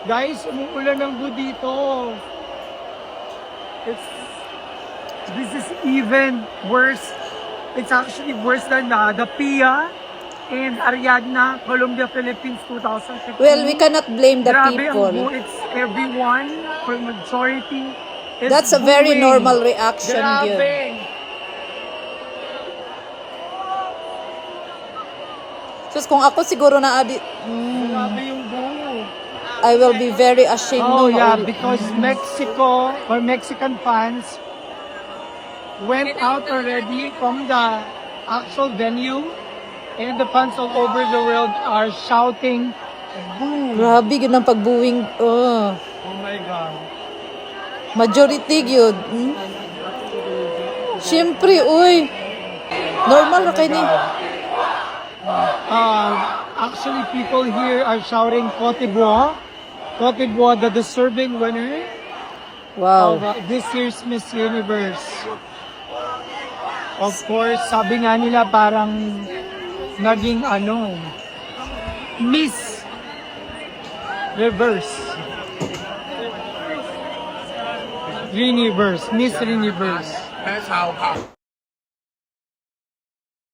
Guys, umuulan ng dito. This is even worse. It's actually worse than the PIA and Ariadna, Columbia, Philippines 2015. Well, we cannot blame the Grabe people. It's everyone, for majority. Is That's a very booing. normal reaction Grabe. yun. Sus, kung ako siguro na Grabe yung boo. I will be very ashamed. Oh no? yeah, because Mexico or Mexican fans went out already from the actual venue, and the fans all over the world are shouting, "Boo!" Grabe yun ang pagbuwing. Oh my God. Majority yun. Siyempre, uy. Normal na kayo ni. Actually, people here are shouting Cote d'Ivoire. Cote d'Ivoire, the deserving winner Wow. of this year's Miss Universe. Of course, sabi nga nila parang naging Miss Reverse. Reniverse. Miss Reniverse. That's how